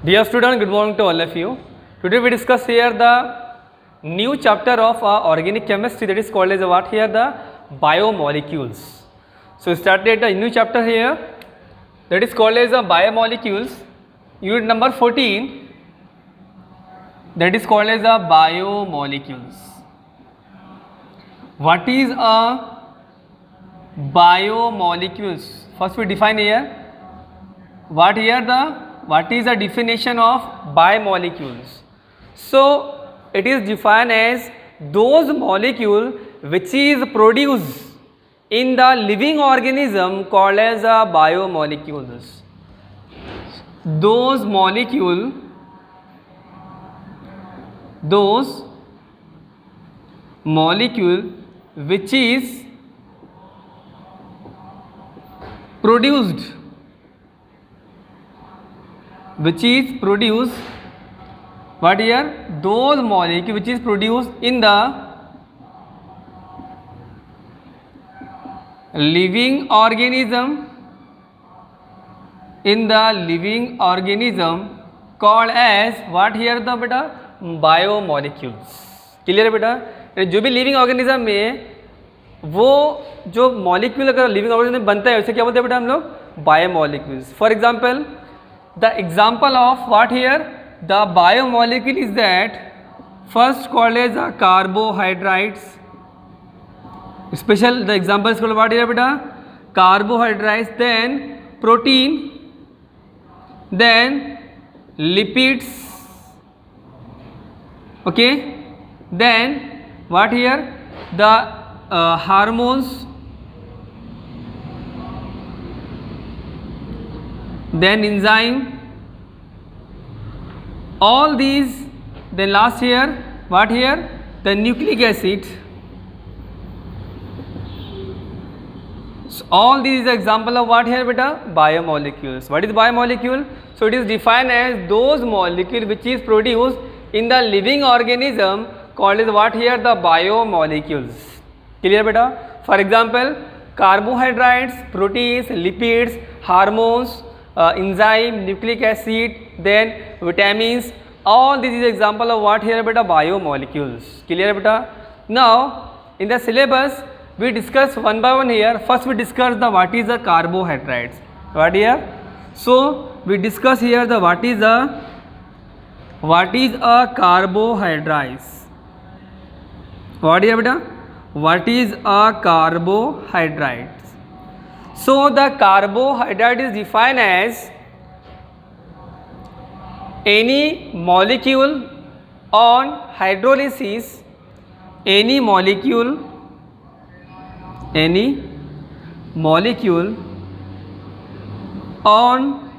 Dear student, good morning to all of you. Today we discuss here the new chapter of organic chemistry, that is called as what here, the biomolecules. So we started a new chapter here that is called as biomolecules, unit number 14, that is called as biomolecules. What is a biomolecules? First we define here what is the definition of biomolecules. So it is defined as those molecule which is produced in the living organism called as biomolecules. Those molecule which is produced what here, those molecule which is produced in the living organism called as what here the beta biomolecules. Clear है बेटा? जो भी living organism में वो जो molecule अगर living organism में बनता है उसे क्या बोलते हैं बेटा हम लोग? Biomolecules. For example, the example of what here, the biomolecule is that first called as carbohydrates. Special the example is called what here beta? Carbohydrates, then protein, then lipids, okay, then what here, the hormones, then enzyme, all these, then last here what here, the nucleic acid. So all these is example of what here beta? Biomolecules. What is biomolecule? So it is defined as those molecule which is produced in the living organism called as what here, the biomolecules. Clear beta? For example, carbohydrates, proteins, lipids, hormones, enzyme, nucleic acid, then vitamins, all this is example of what here beta? Biomolecules. Clear beta? Now in the syllabus we discuss one by one here. First we discuss the what is the carbohydrates. What here? So we discuss here the what is a carbohydrates. What here beta? What is a carbohydrate? So the carbohydrate is defined as any molecule on hydrolysis, any molecule on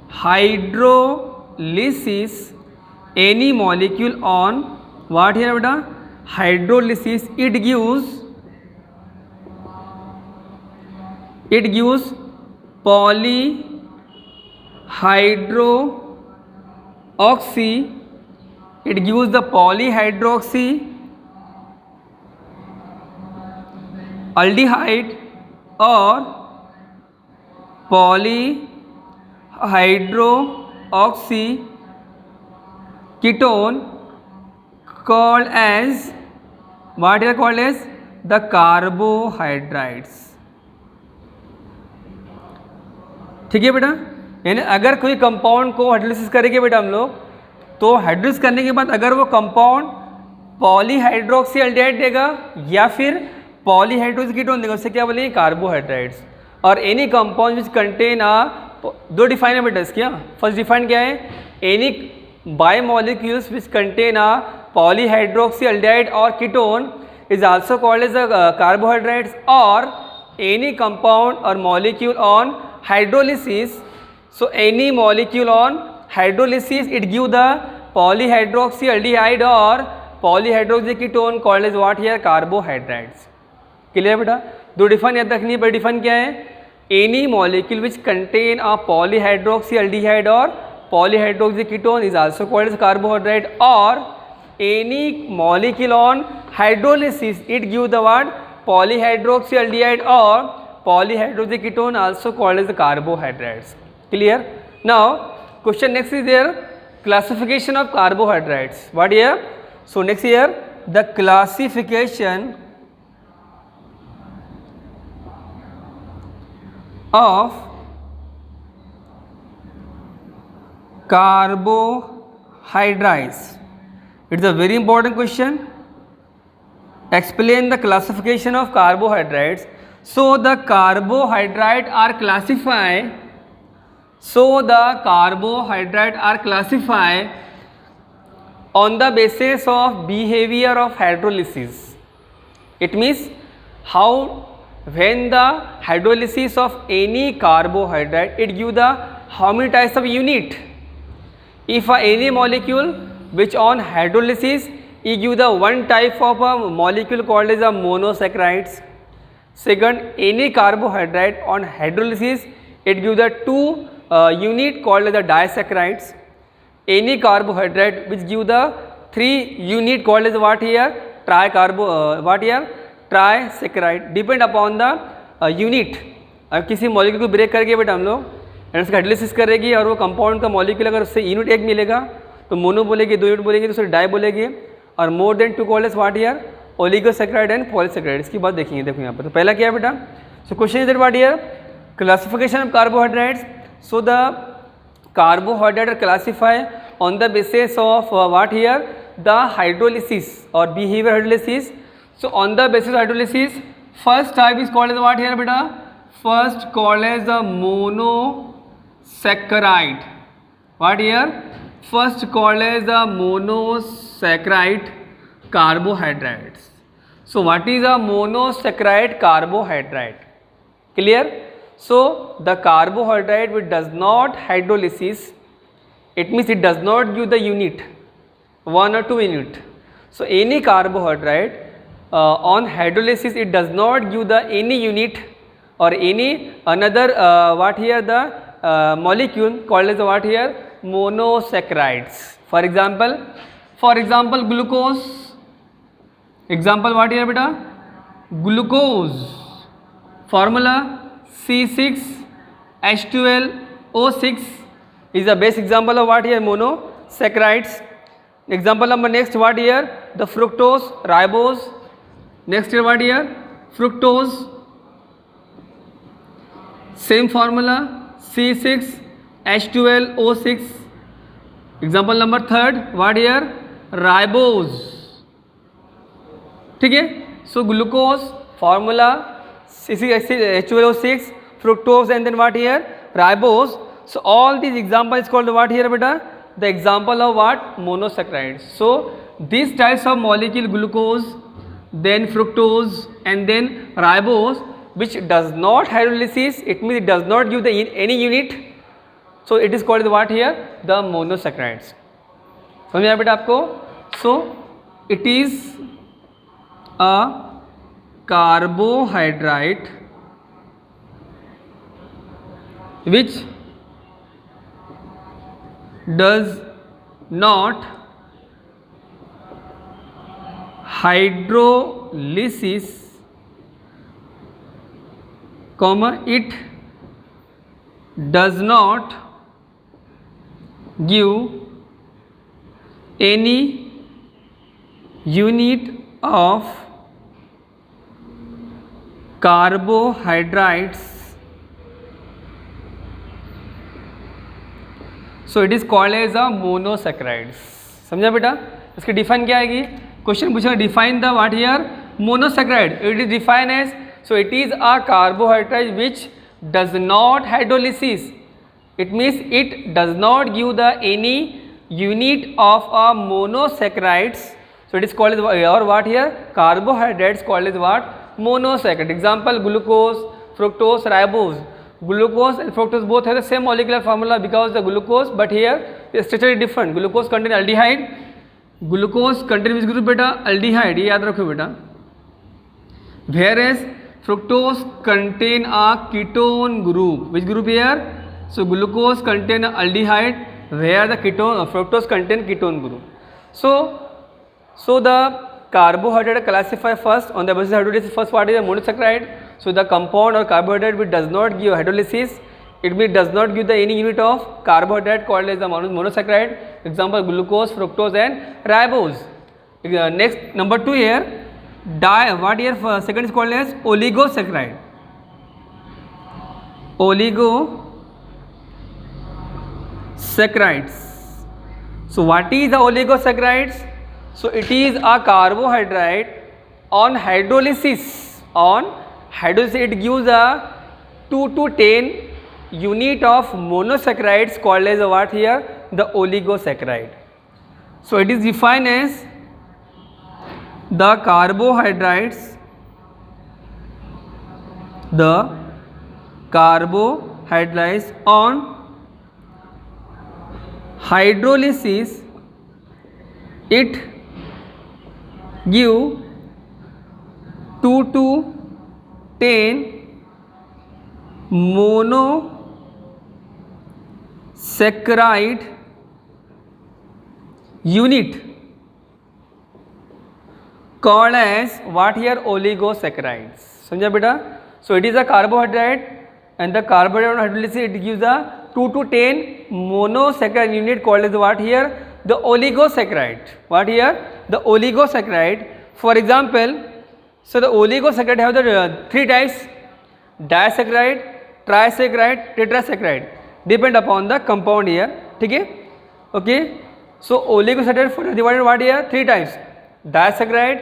hydrolysis, any molecule on what here beta? Hydrolysis, it gives polyhydroxy, it gives the polyhydroxy aldehyde or polyhydroxy ketone called as what are called as the carbohydrates. ठीक है बेटा? यानी अगर कोई compound को hydrolysis करेंगे बेटा हम लोग, तो हाइड्रोलिसिस करने के बाद अगर वो कंपाउंड पॉलीहाइड्रोक्सी एल्डिहाइड देगा या फिर पॉलीहाइड्रोक्सी कीटोन देगा, उससे क्या बोलेंगे? कार्बोहाइड्रेट्स. और एनी कंपाउंड विच कंटेन दो डिफाइन है बेटा इसके. फर्स्ट डिफाइन क्या है? Any biomolecules which contain polyhydroxy aldehyde or ketone is also called as carbohydrates, or any compound or molecule on hydrolysis. So any molecule on hydrolysis, it give the polyhydroxy aldehyde or polyhydroxy ketone called as what here? Carbohydrates. Clear बेटा? दो define याद रखनी है. पर define क्या है? any molecule which contain a polyhydroxy aldehyde or polyhydroxy ketone is also called as carbohydrate, or any molecule on hydrolysis, it give the word polyhydroxy aldehyde or polyhydroxy ketone also called as the carbohydrates. Clear? Now question next is there classification of carbohydrates. What here? So next here the classification of carbohydrates. It's a very important question. Explain the classification of carbohydrates. So the carbohydrates are classified. On the basis of behavior of hydrolysis. It means how when the hydrolysis of any carbohydrate it give the how many types of unit. If any molecule which on hydrolysis it give the one type of a molecule called as a monosaccharides. Second, any carbohydrate on hydrolysis it give the two unit called as the disaccharides. Any carbohydrate which give the three unit called as what here trisaccharide. Depend upon the unit. अब किसी molecule को break करके बेटा हम लोग and उसका hydrolysis करेगी और वो कंपाउंड का मॉलिक्यूल अगर उससे यूनिट एक मिलेगा तो मोनो बोलेगी, दो यूनिट बोलेगी तो उससे डाई बोलेगी और more than two called as what here oligosaccharide and polysaccharide. इसकी बात देखेंगे. देखो यहाँ पर तो पहला क्या है बेटा. So question is that what here classification of carbohydrates. So the carbohydrate are classified on the basis of what here the hydrolysis or behavior hydrolysis. So on the basis of hydrolysis first type is called as what here beta, first called as the monosaccharide. What here first called as the monosaccharide carbohydrates. So what is a monosaccharide carbohydrate? Clear? So the carbohydrate which does not hydrolysis, it means it does not give the unit, one or two unit. So any carbohydrate on hydrolysis it does not give the any unit or any another what here the molecule called as what here monosaccharides. For example glucose. Example what here beta? Glucose. Formula C6H12O6 is the best example of what here monosaccharides. Example number next what here the fructose, ribose. Next here what here fructose, same formula C6H12O6. Example number third what here ribose. ठीक है. So glucose formula C6H12O6, fructose and then what here ribose. So all these examples is called what here beta the example of what monosaccharides. So these types of molecule glucose, then fructose and then ribose which does not hydrolysis, it means it does not give the any unit. So it is called what here the monosaccharides. समझ आया बेटा आपको. So it is a carbohydrate which does not hydrolysis, it does not give any unit of carbohydrates. So it is called as a monosaccharides. समझा बेटा. इसकी define क्या आएगी. Question पूछेगा define the what here monosaccharide. It is define as so it is a carbohydrate which does not hydrolysis. It means it does not give the any unit of a monosaccharides. So it is called as or what here carbohydrates called as what monosaccharide. Example glucose, fructose, ribose. Glucose and fructose both have the same molecular formula because the glucose, but here the structure is different. Glucose contain aldehyde. Glucose contain which group beta? Aldehyde. ये याद रखो बेटा. Whereas fructose contain a ketone group. Which group here? So glucose contain aldehyde, where the ketone fructose contain ketone group. So the carbohydrate classify first on the basis of hydrolysis. First what is a monosaccharide. So the compound or carbohydrate which does not give hydrolysis, it means does not give the any unit of carbohydrate called as the monosaccharide. Example, glucose, fructose and ribose. Next, number 2 here, what here second is called as oligosaccharide. Oligosaccharides. So what is the oligosaccharides? So it is a carbohydrate on hydrolysis. It gives a 2 to 10 unit of monosaccharides called as what here? The oligosaccharide. So it is defined as the carbohydrates on hydrolysis, it give 2 to 10 monosaccharide unit called as what here? Oligosaccharides. समझा बेटा? So it is a carbohydrate and the carbohydrate on hydrolysis it gives a 2 to 10 monosaccharide unit called as what here? The oligosaccharide. What here? The oligosaccharide. For example, so the oligosaccharide have the 3 types: disaccharide, trisaccharide, tetrasaccharide. Depend upon the compound here. ठीक है? Okay. So oligosaccharide for divided what here? 3 types: disaccharide,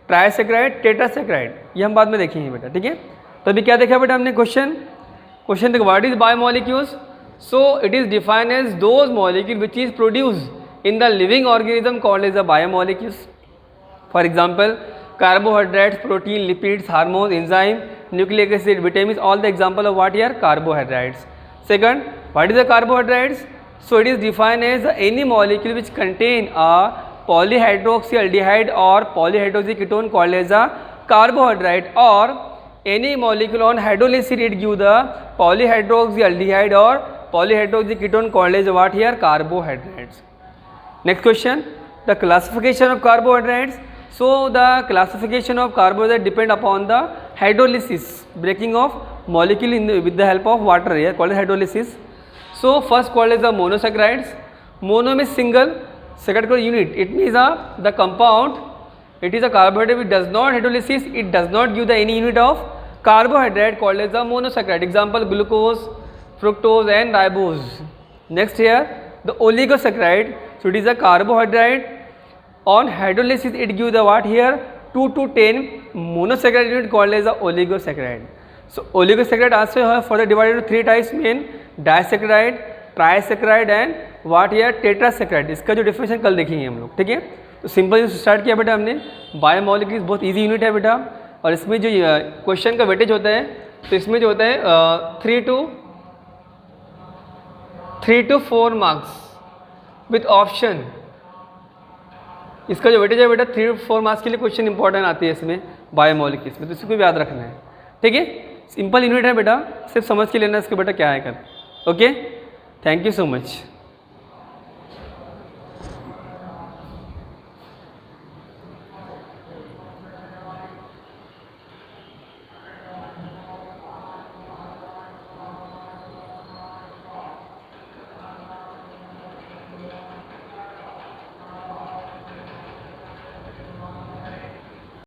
trisaccharide, tetrasaccharide. ये हम बाद में देखेंगे बेटा. ठीक है? तो अभी क्या देखा बेटा हमने क्वेश्चन देखो, what is biomolecules? So it is defined as those molecule which is produced in the living organism called as the biomolecules. For example carbohydrates, protein, lipids, hormones, enzyme, nucleic acid, vitamins, all the example of what here? Carbohydrates. Second, what is the carbohydrates? So it is defined as any molecule which contain a polyhydroxyaldehyde or polyhydroxy ketone called as a carbohydrate, or any molecule on hydrolysis it give the polyhydroxyaldehyde or polyhydroxy ketone called as what here? Carbohydrates. Next question, the classification of carbohydrates. So the classification of carbohydrate depend upon the hydrolysis, breaking of molecule with the help of water here called hydrolysis. So first called as the monosaccharides. Mono means single, second called unit. It means the compound. It is a carbohydrate which does not hydrolysis. It does not give the any unit of carbohydrate called as the monosaccharide. Example, glucose, fructose and ribose. Next here, the oligosaccharide. So it is a carbohydrate. On hydrolysis it gives the what here? 2 to 10 monosaccharide unit called as the oligosaccharide. So oligosaccharide also have further divided into 3 types main: disaccharide, trisaccharide and what here? tetrasaccharide. इसका जो definition कल देखेंगे हम लोग. ठीक है? तो simple start किया बेटा हमने. बायोमोलिक्यूल्स बहुत इजी यूनिट है बेटा, और इसमें जो क्वेश्चन का वेटेज होता है, तो इसमें जो होता है 3 to 4 मार्क्स विथ ऑप्शन. इसका जो वेटेज है बेटा 3 to 4 मार्क्स के लिए क्वेश्चन इंपॉर्टेंट आती है इसमें बायोमोलिक्यूल्स में, तो इसको भी याद रखना है. ठीक है? सिंपल यूनिट है बेटा, सिर्फ समझ के लेना इसके बेटा क्या है कर. Okay, thank you so much.